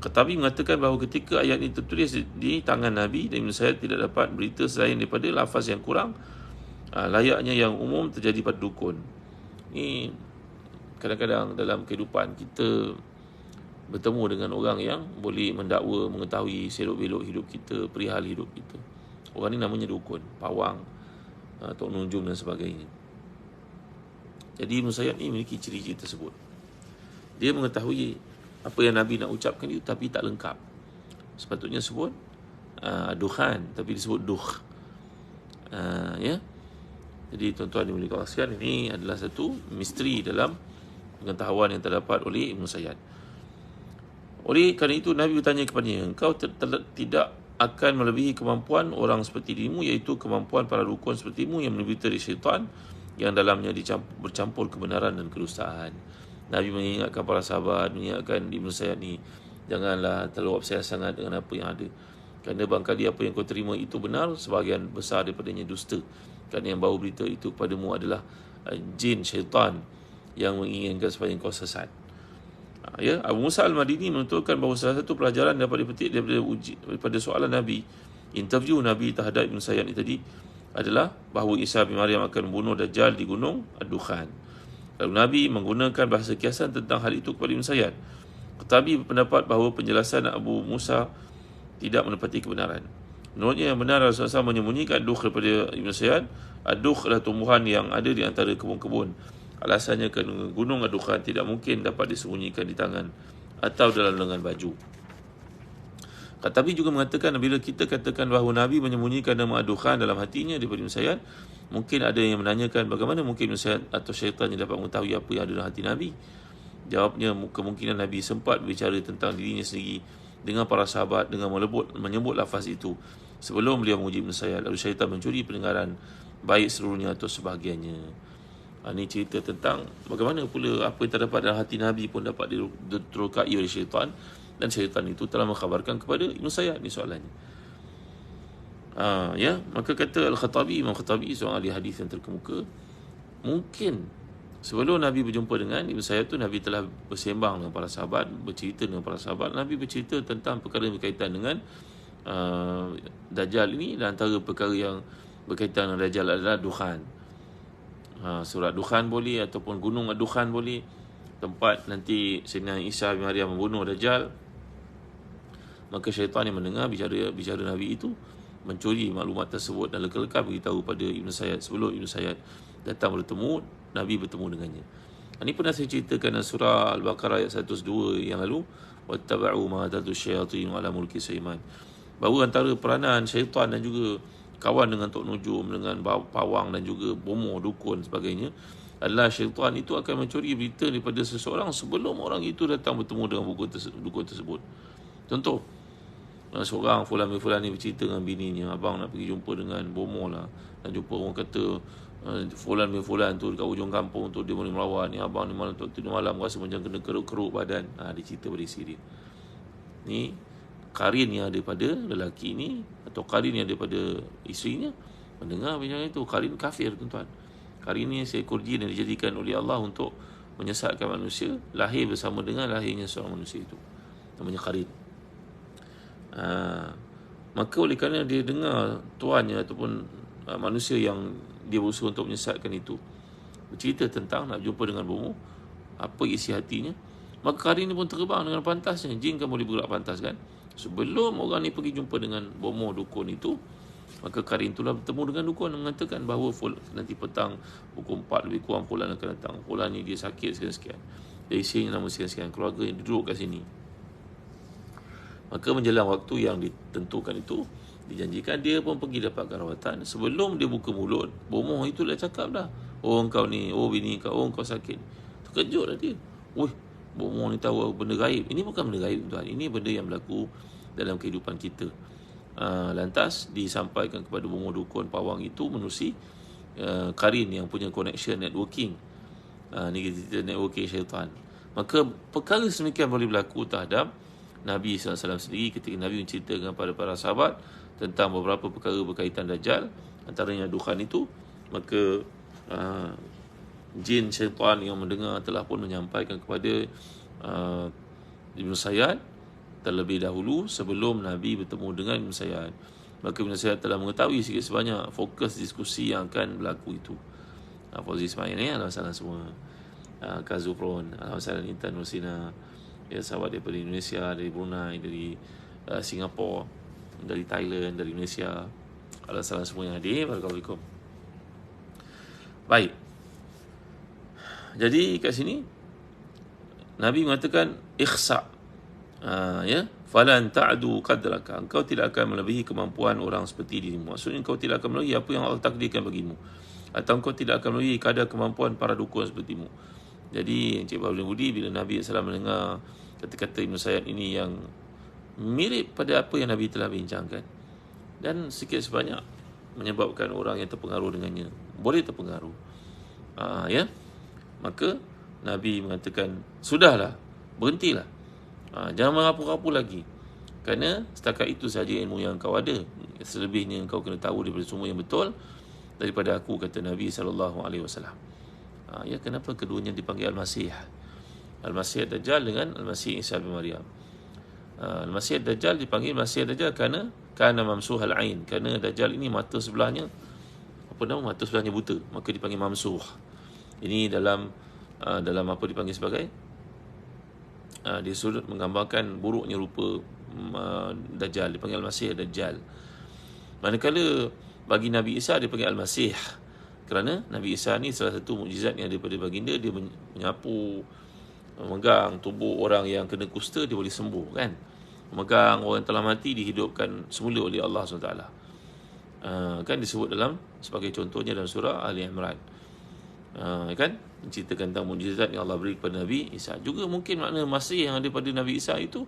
Qatabi mengatakan bahawa ketika ayat ini tertulis di tangan Nabi, dan Ibn Sayyad tidak dapat berita selain daripada lafaz yang kurang, layaknya yang umum terjadi pada dukun. Ini kadang-kadang dalam kehidupan kita bertemu dengan orang yang boleh mendakwa, mengetahui selok-belok hidup kita, perihal hidup kita. Orang ni namanya dukun, pawang, tok nunjung dan sebagainya. Jadi Ibn Sayyad ni memiliki ciri-ciri tersebut. Dia mengetahui apa yang Nabi nak ucapkan itu tapi tak lengkap. Sepatutnya sebut dukhan tapi disebut dukh. Ya. Jadi tuan-tuan dimiliki Allah sekalian, ini adalah satu misteri dalam pengetahuan yang terdapat oleh Ibn Sayyad. Oleh kerana itu Nabi bertanya kepadanya, engkau tidak akan melebihi kemampuan orang seperti dirimu, iaitu kemampuan para dukun sepertimu yang menerima dari syaitan yang dalamnya bercampur kebenaran dan kedustaan. Nabi mengingatkan para sahabat, mengingatkan Ibn Sayyad ni, janganlah terlalu obses sangat dengan apa yang ada. Kerana barangkali apa yang kau terima itu benar, sebahagian besar daripadanya dusta. Kerana yang bawa berita itu kepadamu adalah jin, syaitan yang menginginkan supaya kau sesat. Ya, Abu Musa Al-Madini menuturkan bahawa salah satu pelajaran dapat dipetik daripada soalan Nabi, interview Nabi terhadap Ibn Sayyad ini tadi, adalah bahawa Isa bin Maryam akan membunuh Dajjal di gunung Ad-Dukhan. Lalu Nabi menggunakan bahasa kiasan tentang hal itu kepada Ibn Sayyad. Qatabi berpendapat bahawa penjelasan Abu Musa tidak menepati kebenaran. Menurutnya yang benar Rasulullah SAW menyembunyikan Ad-Dukh daripada Ibn Sayyad. Ad-Dukh adalah tumbuhan yang ada di antara kebun-kebun. Alasannya kerana gunung Ad-Dukhan tidak mungkin dapat disembunyikan di tangan atau dalam lengan baju. Qatabi juga mengatakan bila kita katakan bahawa Nabi menyembunyikan nama Ad-Dukhan dalam hatinya daripada Ibn Sayyad, mungkin ada yang menanyakan bagaimana mungkin Ibn Sayyad atau syaitan yang dapat mengetahui apa yang ada dalam hati Nabi. Jawabnya, kemungkinan Nabi sempat berbicara tentang dirinya sendiri dengan para sahabat dengan menyebut lafaz itu sebelum beliau menguji Ibn Sayyad, lalu syaitan mencuri pendengaran baik seluruhnya atau sebahagiannya. Ini cerita tentang bagaimana pula apa yang terdapat dalam hati Nabi pun dapat diterokai oleh syaitan, dan syaitan itu telah mengkhabarkan kepada Ibn Sayyad. Ini soalannya. Ya, maka kata Al-Khattabi, Imam Khattabi, seorang ahli hadis yang terkemuka, mungkin sebelum Nabi berjumpa dengan Ibn Sayyad tu, Nabi telah bersembang dengan para sahabat, bercerita dengan para sahabat. Nabi bercerita tentang perkara yang berkaitan dengan Dajjal ini, dan antara perkara yang berkaitan dengan Dajjal adalah Dukhan. Surat Dukhan boleh, ataupun gunung Dukhan boleh, tempat nanti Sayyidina Isa bin Maryam membunuh Dajjal. Maka syaitan yang mendengar bicara Nabi itu mencuri maklumat tersebut dan leka-leka beritahu pada Ibn Sayyad sebelum Ibn Sayyad datang bertemu, Nabi bertemu dengannya. Ini pernah saya ceritakan dalam surah Al-Baqarah ayat 102 yang lalu, wattaba'u ma tadlu syayatin ala mulki Sulaiman. Bahawa antara peranan syaitan dan juga kawan dengan tok nujum, dengan pawang dan juga bomoh, dukun sebagainya, adalah syaitan itu akan mencuri berita daripada seseorang sebelum orang itu datang bertemu dengan dukun tersebut. Contoh, seorang fulan ni bercerita dengan bininya, abang nak pergi jumpa dengan bomoh lah, dan jumpa orang kata fulan tu dekat ujung kampung tu, dia boleh melawan ni, abang ni malam tu malam rasa macam kena keruk-keruk badan. Dia cerita pada isteri dia. Ni karin yang ada pada lelaki ni, atau karin yang ada pada isterinya, mendengar bincang itu. Karin kafir, tuan-tuan. Karin ni seekor jin yang dijadikan oleh Allah untuk menyesatkan manusia, lahir bersama dengan lahirnya seorang manusia itu, namanya karin. Maka oleh kerana dia dengar tuannya ataupun manusia yang dia berusaha untuk menyesatkan itu bercerita tentang nak jumpa dengan bomoh, apa isi hatinya, maka karin ni pun terbang dengan pantasnya. Jin kan boleh bergerak pantas kan. Sebelum orang ni pergi jumpa dengan bomoh dukun itu, maka karin itulah bertemu dengan dukun dan mengatakan bahawa nanti petang pukul 4 lebih kurang fulan akan datang. Fulan ni dia sakit sekian-sekian, dia isinya nama sekian-sekian, keluarga yang duduk kat sini. Maka menjelang waktu yang ditentukan itu, Dijanjikan dia pun pergi dapatkan rawatan. Sebelum dia buka mulut, bomoh itu dah cakap dah, oh engkau ni, oh bini kau, oh engkau sakit. Terkejut lah dia. Wih, bomoh ni tahu benda gaib. Ini bukan benda gaib tuan, ini benda yang berlaku dalam kehidupan kita. Lantas disampaikan kepada bomoh dukun pawang itu menerusi Karin yang punya connection networking. Ni kita networking syaitan. Maka perkara semikian boleh berlaku terhadap Nabi SAW sendiri ketika Nabi menceritakan kepada para sahabat tentang beberapa perkara berkaitan Dajjal, antaranya dukhan itu. Maka jin syaitan yang mendengar telah pun menyampaikan kepada Ibn Sayyad terlebih dahulu sebelum Nabi bertemu dengan Ibn Sayyad. Maka Ibn Sayyad telah mengetahui sikit sebanyak fokus diskusi yang akan berlaku itu. Fauzi Ismail ni, alhamdulillah semua. Kazufron, alhamdulillah Intan Nusina, ya, sahabat daripada Indonesia, dari Brunei, dari Singapura, dari Thailand, dari Malaysia. Alhamdulillah semua yang hadir. Barakallahu. Baik. Jadi kat sini Nabi mengatakan ikhsa, ya, falan ta'du qadraka, engkau tidak akan melebihi kemampuan orang seperti dirimu. Maksudnya engkau tidak akan melebihi apa yang Allah takdirkan bagimu, atau engkau tidak akan melebihi kadar kemampuan para dukun sepertimu. Jadi Encik Baharudin Budi, bila Nabi SAW mendengar kata-kata Ibn Sayyad ini yang mirip pada apa yang Nabi telah bincangkan, dan sikit sebanyak menyebabkan orang yang terpengaruh dengannya boleh terpengaruh, ya, maka Nabi mengatakan, sudahlah, berhentilah, jangan merapu-rapu lagi, kerana setakat itu saja ilmu yang kau ada. Selebihnya kau kena tahu daripada semua yang betul daripada aku, kata Nabi SAW. Ya, kenapa keduanya dipanggil Al-Masih? Al-Masih Dajjal dengan Al-Masih Isa bin Maryam. Al-Masih Dajjal dipanggil Masih Dajjal kerana mamsuh al-ain, kerana Dajjal ini mata sebelahnya mata sebelahnya buta, maka dipanggil mamsuh. Ini dalam apa dipanggil sebagai di sudut menggambarkan buruknya rupa Dajjal, dipanggil Al-Masih Dajjal. Manakala bagi Nabi Isa dipanggil Al-Masih kerana Nabi Isa ni salah satu mukjizat yang daripada baginda, dia menyapu, memegang tubuh orang yang kena kusta, dia boleh sembuh, kan. Memegang orang telah mati, dihidupkan semula oleh Allah SWT. Kan disebut dalam, sebagai contohnya dalam surah Ali Imran, kan, menceritakan tentang mukjizat yang Allah beri kepada Nabi Isa. Juga mungkin makna masih yang ada pada Nabi Isa itu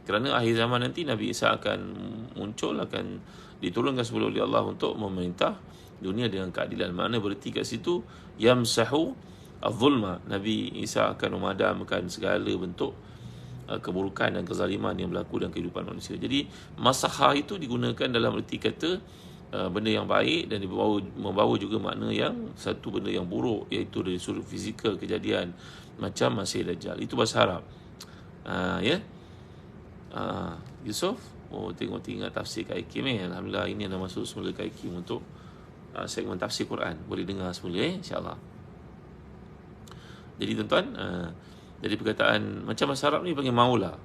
kerana akhir zaman nanti Nabi Isa akan muncul, akan diturunkan semula oleh Allah untuk memerintah dunia dengan keadilan. Makna berarti kat situ yamsahu az-zulma, Nabi Isa akan memadamkan segala bentuk keburukan dan kezaliman yang berlaku dalam kehidupan manusia. Jadi masaha itu digunakan dalam erti kata benda yang baik, dan membawa juga makna yang satu benda yang buruk, iaitu dari sudut fizikal kejadian macam Masih Dajjal. Itu bahasa Arab. Ya. Yusof, tengok ingat tafsir Kak Hakim. Alhamdulillah, ini dah masuk semula Kak Hakim untuk segmen tafsir Quran. Boleh dengar semula, insyaAllah. Jadi tuan-tuan, jadi perkataan macam bahasa Arab ni panggil maula.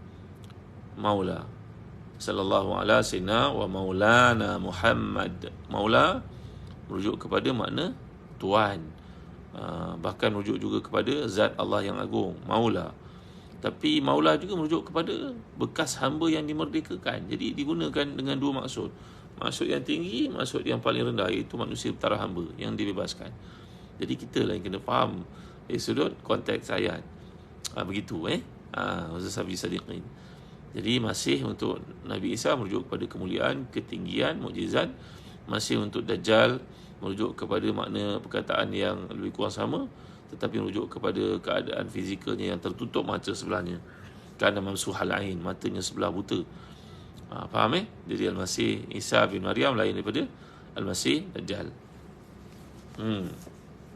Sallallahu ala sayyidina wa maulana Muhammad. Maula merujuk kepada makna Tuhan, bahkan merujuk juga kepada zat Allah yang agung, maula. Tapi maula juga merujuk kepada bekas hamba yang dimerdekakan. Jadi digunakan dengan dua maksud. Maksud yang tinggi, maksud yang paling rendah, iaitu manusia bertara hamba yang dibebaskan. Jadi kita lah yang kena faham sudut konteks ayat. Begitu Ustaz Sabi Sadiqin. Jadi masih untuk Nabi Isa merujuk kepada kemuliaan, ketinggian, mukjizat. Masih untuk Dajjal merujuk kepada makna perkataan yang lebih kurang sama, tetapi merujuk kepada keadaan fizikalnya yang tertutup mata sebelahnya, kerana mamsuhal ain, matanya sebelah buta. Faham Jadi Al-Masih Isa bin Maryam lain daripada Al-Masih Dajjal.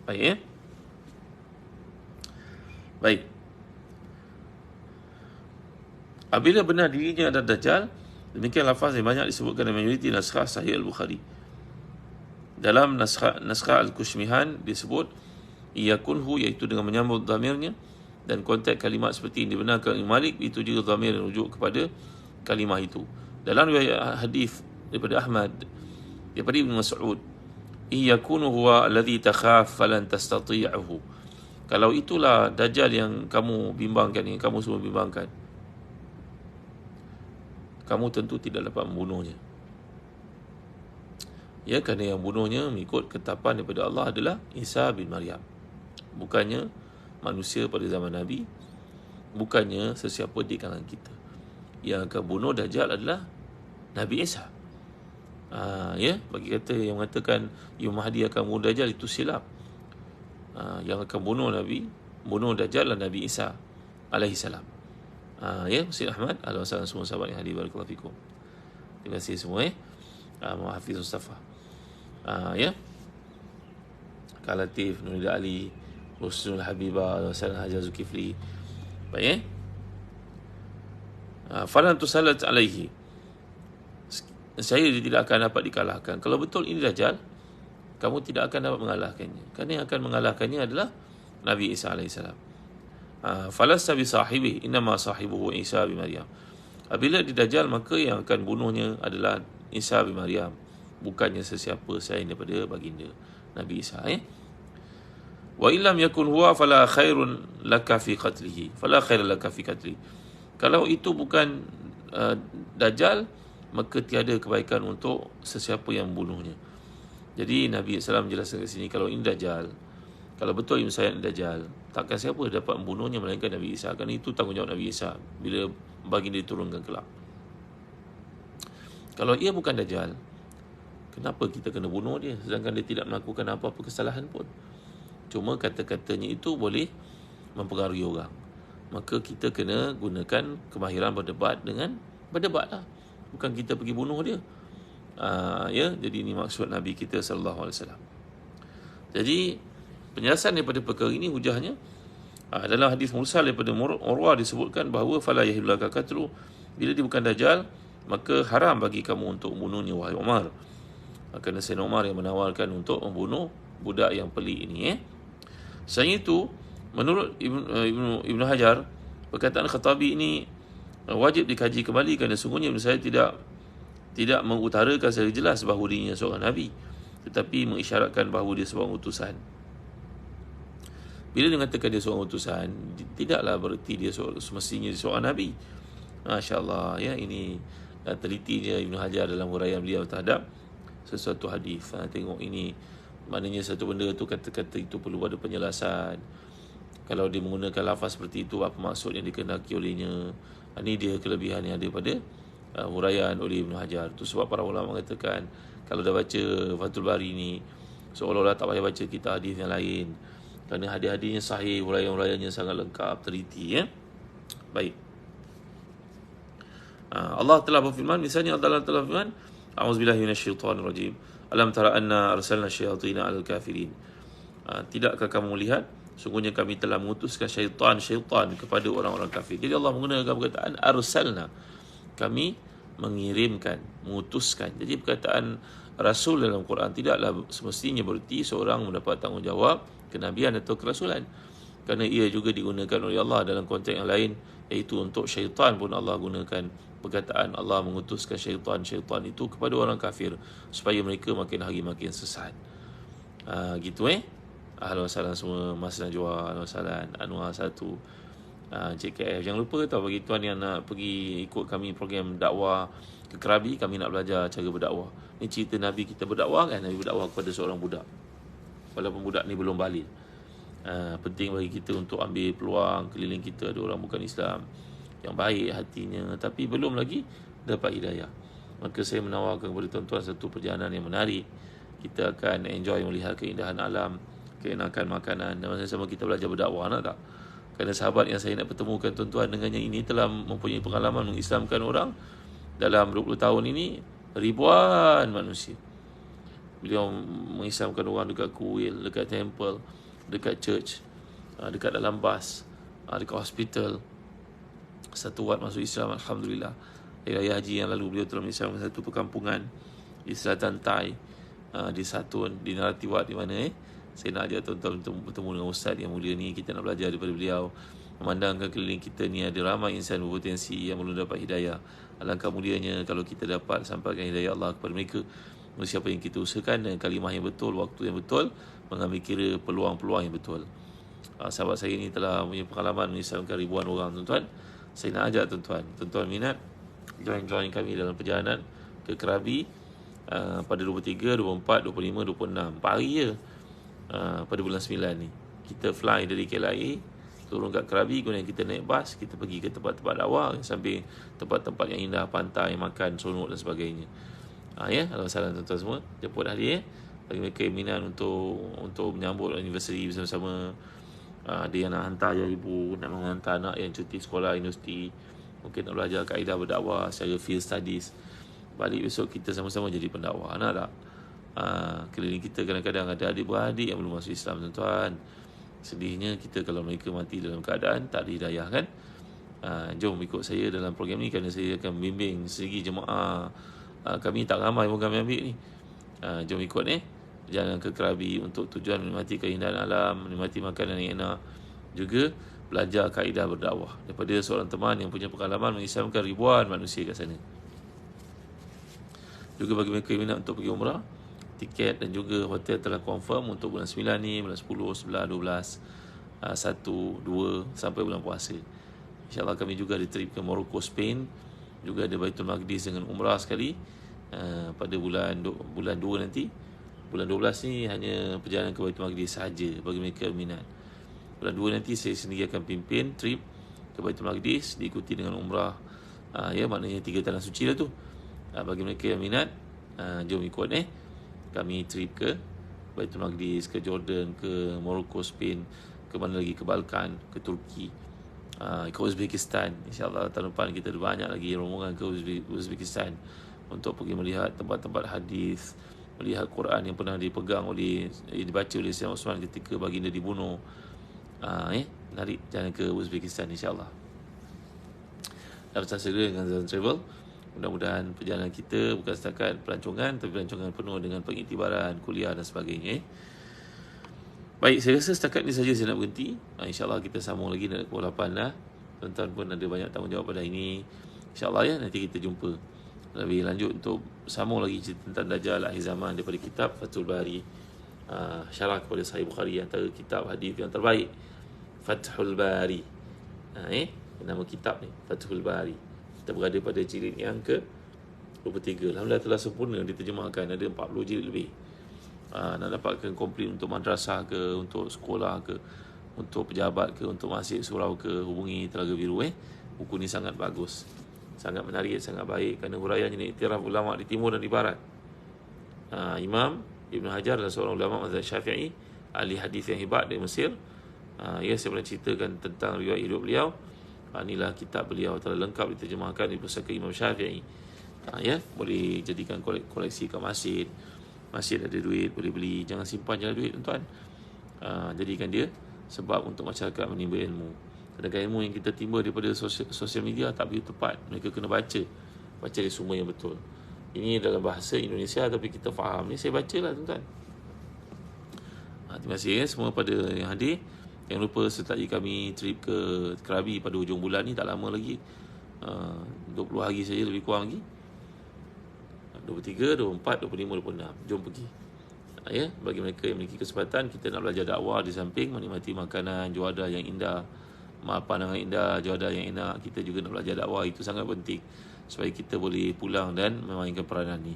Baik Baik. Apabila benar dirinya adalah Dajjal, demikian lafaz yang banyak disebutkan dalam majoriti naskah Sahih Al-Bukhari. Dalam naskah Al-Kushmihan disebut iyakunhu, iaitu dengan menyambut dhamirnya, dan konteks kalimat seperti yang dibenarkan Imam Malik, itu juga dhamir yang rujuk kepada kalimah itu. Dalam riwayat hadis daripada Ahmad daripada Ibn Mas'ud, iyakunu huwa alladhi takhaf falan tastati'uhu, kalau itulah Dajjal yang kamu bimbangkan, yang kamu semua bimbangkan, kamu tentu tidak dapat membunuhnya. Ya, kerana yang bunuhnya mengikut ketetapan daripada Allah adalah Isa bin Maryam. Bukannya manusia pada zaman Nabi, bukannya sesiapa di kalangan kita. Yang akan bunuh Dajjal adalah Nabi Isa. Ya, bagi kata yang mengatakan Imam Mahdi akan bunuh Dajjal, itu silap. Yang akan bunuh Dajjal adalah Nabi Isa alaihi salam. Ya, Masjid Ahmad, ahlan wa sahlan semua sahabat yang hadir, barakallahu fikum. Terima kasih semua. Muhammad Hafiz Mustafa. Ya, Kak Latif, Nurida Ali, Husnul Habibah, Hasan Hajar Zulkifli. Baik, falan tusallat alaihi, saya tidak akan dapat dikalahkan. Kalau betul ini Dajjal, kamu tidak akan dapat mengalahkannya. Kerana yang akan mengalahkannya adalah Nabi Isa AS. Falasta bi sahibi, innama sahibuhu Isa bin Maryam. Apabila di Dajjal, maka yang akan bunuhnya adalah Isa bin Maryam, bukannya sesiapa selain daripada baginda Nabi Isa. Wa illam yakun huwa fala khairun laka fi qatlihi, fala khaira laka fi qatlihi. Kalau itu bukan Dajjal, maka tiada kebaikan untuk sesiapa yang membunuhnya. Jadi Nabi SAW menjelaskan ke sini, kalau ini Dajjal, kalau betul Ibn Sayyid Dajjal, takkan siapa dapat membunuhnya melainkan Nabi Isa. Kerana itu tanggungjawab Nabi Isa bila baginda diturunkan kelak. Kalau ia bukan Dajjal, kenapa kita kena bunuh dia sedangkan dia tidak melakukan apa-apa kesalahan pun? Cuma kata-katanya itu boleh mempengaruhi orang. Maka kita kena gunakan kemahiran berdebat dengan berdebat lah. Bukan kita pergi bunuh dia. Ya, jadi ini maksud Nabi kita sallallahu alaihi wasallam. Jadi penjelasan daripada perkara ini hujahnya dalam hadis mursal daripada Urwah disebutkan bahawa fala yahillu laka qatlu, bila dia bukan Dajjal, maka haram bagi kamu untuk membunuhnya wahai Umar. Kerana Sayyidina Umar yang menawarkan untuk membunuh budak yang pelik ini. Selain itu, menurut Ibn Hajar, perkataan Khattabi ini wajib dikaji kembali, kerana sungguhnya Ibn Sayyid tidak mengutarakan secara jelas bahawa dirinya seorang Nabi, tetapi mengisyaratkan bahawa dia seorang utusan. Bila dia mengatakan dia seorang utusan, tidaklah bererti dia semestinya dia seorang Nabi. Masya Allah, ya, ini telitinya Ibn Hajar dalam huraian beliau terhadap sesuatu hadis. Tengok ini, maknanya satu benda tu, kata-kata itu perlu ada penjelasan. Kalau dia menggunakan lafaz seperti itu, apa maksud yang dikehendaki olehnya? Ini dia kelebihan yang ada pada huraian oleh Ibn Hajar. Itu sebab para ulama mengatakan, kalau dah baca Fathul Bari ni, seolah-olah tak payah baca kitab hadis yang lain, kerana hadis-hadisnya sahih, huraian-huraiannya sangat lengkap, teliti. Baik. Allah telah berfirman, misalnya Allah telah berfirman, a'udzubillahi minasyaitonirrajim, alam tara anna arsalna syayatina 'alal kafirin. Tidakkah kamu melihat, sungguhnya kami telah mengutuskan syaitan kepada orang-orang kafir. Jadi Allah menggunakan perkataan arsalna, kami mengirimkan, mengutuskan. Jadi perkataan rasul dalam Quran tidaklah semestinya bererti seorang mendapat tanggungjawab kenabian atau kerasulan, kerana ia juga digunakan oleh Allah dalam konteks yang lain, iaitu untuk syaitan pun Allah gunakan perkataan Allah mengutuskan syaitan itu kepada orang kafir supaya mereka makin hari makin sesat. Gitu. Ahlan wa sahlan semua, Mas Najwa, ahlan wa sahlan, Anwar 1, JKF. Jangan lupa tahu, bagi tuan yang nak pergi ikut kami program dakwah ke Krabi, kami nak belajar cara berdakwah. Ini cerita Nabi kita berdakwah kan, Nabi berdakwah kepada seorang budak, walaupun budak ni belum balik. Penting bagi kita untuk ambil peluang. Keliling kita ada orang bukan Islam yang baik hatinya, tapi belum lagi dapat hidayah. Maka saya menawarkan kepada tuan-tuan satu perjalanan yang menarik. Kita akan enjoy melihat keindahan alam, keenakan makanan, dan sama-sama kita belajar berdakwah, nak tak? Kerana sahabat yang saya nak pertemukan tuan-tuan dengannya ini telah mempunyai pengalaman mengislamkan orang dalam 20 tahun ini, ribuan manusia. Beliau mengislamkan orang dekat kuil, dekat temple, dekat church, dekat dalam bas, dekat hospital. Satu wat masuk Islam, alhamdulillah. Raya haji yang lalu beliau telah mengislamkan satu perkampungan di selatan Thai, di Satun, di Naratiwat, di mana saya nak ajak tuan-tuan untuk bertemu dengan ustaz yang mulia ni. Kita nak belajar daripada beliau, memandangkan keliling kita ni ada ramai insan berpotensi yang belum dapat hidayah. Alangkah mulianya kalau kita dapat sampaikan hidayah Allah kepada mereka. Siapa yang kita usahakan dengan kalimah yang betul, waktu yang betul, mengambil kira peluang-peluang yang betul. Sahabat saya ini telah punya pengalaman mengislamkan ribuan orang, tuan-tuan. Saya nak ajak tuan-tuan minat join kami dalam perjalanan ke Krabi pada 23, 24, 25, 26. 4 hari je pada bulan 9 ni. Kita fly dari KLIA, turun kat Krabi, kemudian kita naik bas, kita pergi ke tempat-tempat dakwah sampai tempat-tempat yang indah, pantai, makan, seronok dan sebagainya. Ya, salam tuan-tuan semua. Jemput hadir bagi mereka yang minat untuk menyambut anniversary bersama-sama. Ada yang nak hantar ibu, nak menghantar anak yang cuti sekolah universiti, mungkin nak belajar kaedah berdakwah secara field studies. Balik besok kita sama-sama jadi pendakwah. Nak tak? Keliling kita kadang-kadang ada adik-beradik yang belum masuk Islam, tuan-tuan. Sedihnya kita kalau mereka mati dalam keadaan tak ada hidayah, kan? Jom ikut saya dalam program ni, kerana saya akan membimbing segi jemaah. Kami tak ramai pun kami ambil ni. Jom ikut perjalanan ke Krabi untuk tujuan menikmati keindahan alam, menikmati makanan yang enak, juga belajar kaedah berdakwah daripada seorang teman yang punya pengalaman mengislamkan ribuan manusia kat sana. Juga bagi mereka yang minat untuk pergi umrah, tiket dan juga hotel telah confirm untuk bulan 9 ni, bulan 10, 11, 12, 1, 2 sampai bulan puasa. InsyaAllah kami juga ada trip ke Morocco, Spain. Juga ada Baitul Maqdis dengan umrah sekali pada bulan 2 nanti. Bulan 12 ni hanya perjalanan ke Baitul Maqdis sahaja bagi mereka yang minat. Bulan 2 nanti saya sendiri akan pimpin trip ke Baitul Maqdis, diikuti dengan umrah. Maknanya 3 tanah suci lah tu. Bagi mereka yang minat, jom ikut kami trip ke Baitul Maqdis, ke Jordan, ke Morocco, Spain, ke mana lagi, ke Balkan, ke Turki, ke Uzbekistan. InsyaAllah tahun depan kita ada banyak lagi rombongan ke Uzbekistan untuk pergi melihat tempat-tempat hadis, melihat Quran yang pernah dipegang dibaca oleh Sayyidina Osman ketika baginda dibunuh. Narik jalan ke Uzbekistan insyaAllah. Dan segera dengan Zan Travel. Mudah-mudahan perjalanan kita bukan setakat pelancongan, tapi pelancongan penuh dengan pengiktibaran, kuliah dan sebagainya. Baik, saya rasa setakat ni saja saya nak berhenti. InsyaAllah kita sambung lagi dari pukul 8 dah. Tuan-tuan pun ada banyak tanggungjawab pada ini. InsyaAllah nanti kita jumpa lebih lanjut untuk sambung lagi cerita tentang Dajjal akhir zaman daripada kitab Fathul Bari. Syarah kepada Sahih Bukhari, antara kitab hadis yang terbaik, Fathul Bari. Nama kitab ni Fathul Bari. Kita berada pada jilid yang ke 23. Alhamdulillah telah sempurna diterjemahkan, ada 40 jilid lebih. Nak dapatkan komplit untuk madrasah ke, untuk sekolah ke, untuk pejabat ke, untuk masjid surau ke, hubungi Telaga Biru. Buku ni sangat bagus, sangat menarik, sangat baik, kerana huraiannya ni iktiraf ulama di timur dan di barat. Imam Ibn Hajar adalah seorang ulama mazhab Syafi'i, ahli hadis yang hebat dari Mesir. Saya pernah ceritakan tentang riwayat hidup beliau. Inilah kitab beliau, telah lengkap diterjemahkan di pusaka Imam Syafi'i. Boleh jadikan koleksi kat masjid. Masjid ada duit, boleh beli. Jangan simpan je duit, tuan-tuan. Jadikan dia sebab untuk masyarakat menimba ilmu. Sedangkan ilmu yang kita timba daripada sosial media tak begitu tepat. Mereka kena baca dari sumber yang betul. Ini dalam bahasa Indonesia tapi kita faham. Ni saya bacalah, tuan-tuan. Terima kasih semua pada yang hadir. Jangan lupa sertai kami trip ke Krabi pada hujung bulan ni, tak lama lagi. 20 hari saja, lebih kurang lagi. 23, 24, 25, 26. Jom pergi. Bagi mereka yang memiliki kesempatan, kita nak belajar dakwah di samping menikmati makanan, juadah yang indah, pandangan indah, juadah yang enak. Kita juga nak belajar dakwah. Itu sangat penting supaya kita boleh pulang dan memainkan peranan ni.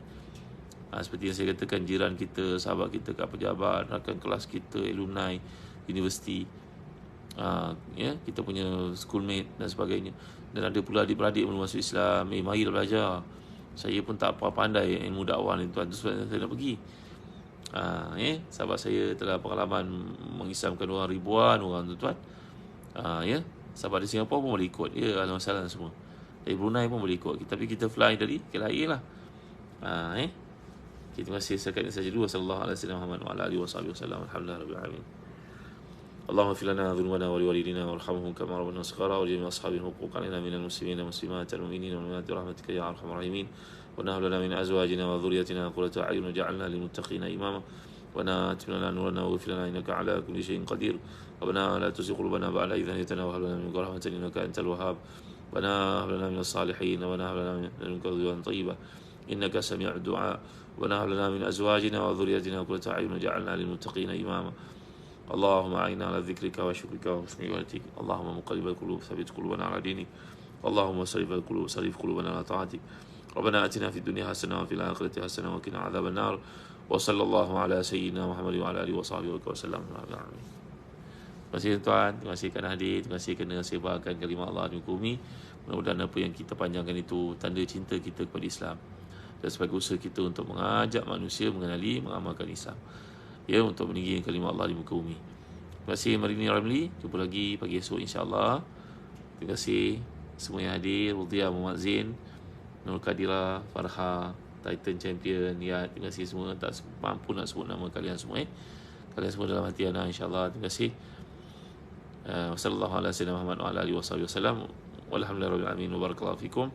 Seperti yang saya katakan, jiran kita, sahabat kita kat pejabat, rakan kelas kita, alumni universiti, kita punya schoolmate dan sebagainya. Dan ada pula adik-beradik belum masuk Islam. Marilah belajar. Saya pun tak apa pandai ilmu dakwah ni, tuan. Itu sebab saya nak pergi. Sahabat saya telah pengalaman mengislamkan ribuan orang, tuan. Sahabat di Singapura pun boleh ikut. Alhamdulillah semua. Dari Brunei pun boleh ikut. Tapi kita fly dari KLIA lah. Terima kasih sekali saja dulu. Sallallahu alaihi wasallam wa ala alihi wasallam. Alhamdulillah rabbil alamin. اللهم اغفر لنا ذنوبنا ولوالدينا وارحمهم كما ربنا صغارا ولجميع اصحاب الحقوق علينا من المسلمين والمسلمات المؤمنين والمؤمنات برحمتك يا ارحم الراحمين وهب لنا من ازواجنا وذريتنا قرة اعين وجعلنا للمتقين اماما واتم لنا نورنا واغفر لنا انك على كل شيء قدير ربنا لا تزغ قلوبنا بعد إذ هديتنا وهب لنا من رحمة انك انت الوهاب ربنا هب لنا من الصالحين وهب لنا من لدنك رضوان طيبا انك سميع الدعاء ونهب لنا من ازواجنا وذريتنا قرة اعين وجعلنا للمتقين اماما اللهم أعنا على ذكرك وشكرك وحسن عبادتك اللهم مقلب القلوب ثبت قلوبنا على دينك اللهم صرف قلوبنا على طاعتك Rabbana atina fid dunya hasanah wa fil akhirati hasanah wa qina adzabannar. Wa sallallahu ala sayyidina Muhammad wa ala alihi wa sahbihi wasallam. Terima kasih tuan, terima kasih kerana hadir, terima kasih kerana sebarkan kalimah Allah di muka bumi. Mudah-mudahan apa yang kita panjangkan itu tanda cinta kita kepada Islam dan sebagai usaha kita untuk mengajak manusia mengenali, mengamalkan Islam, ya, untuk meninggikan kalimah Allah di muka bumi. Terima kasih Marini Ramli. Jumpa lagi pagi esok insya-Allah. Terima kasih semua yang hadir. Rudia Muhammad Zain, Nur Kadira, Farha, Titan Champion, ya, terima kasih semua. Tak mampu nak sebut nama kalian semua. Kalian semua dalam hati ana insya-Allah. Terima kasih. Wassallallahu ala sayyidina Muhammad wa ala alihi wasallam. Walhamdulillahirabbil alamin wa barakallahu fikum.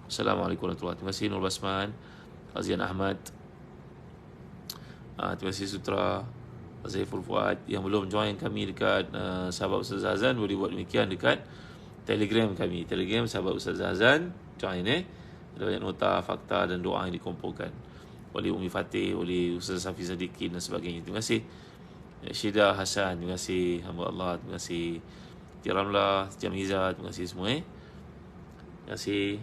Assalamualaikum warahmatullahi wabarakatuh. Terima kasih Nur Basman, Azian Ahmad. Terima kasih Sutra, Zaiful Fuad. Yang belum join kami dekat Sahabat Ustaz Hazan, boleh buat demikian dekat Telegram kami. Telegram Sahabat Ustaz Hazan, join Ada banyak nota, fakta dan doa yang dikumpulkan oleh Umi Fatih, oleh Ustaz Safi Sadiqin dan sebagainya. Terima kasih Syida Hasan, terima kasih hamba Allah, terima kasih Tiramlah, Jamiza, terima kasih semua. Terima kasih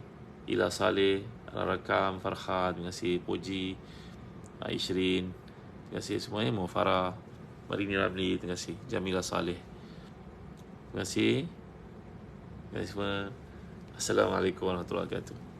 Ila Saleh, Rakam, Farhad, terima kasih Poji, Aishrin, terima kasih semuanya. Mufarah, Marini Ramli, terima kasih Jamila Saleh, terima kasih semua. Assalamualaikum warahmatullahi wabarakatuh.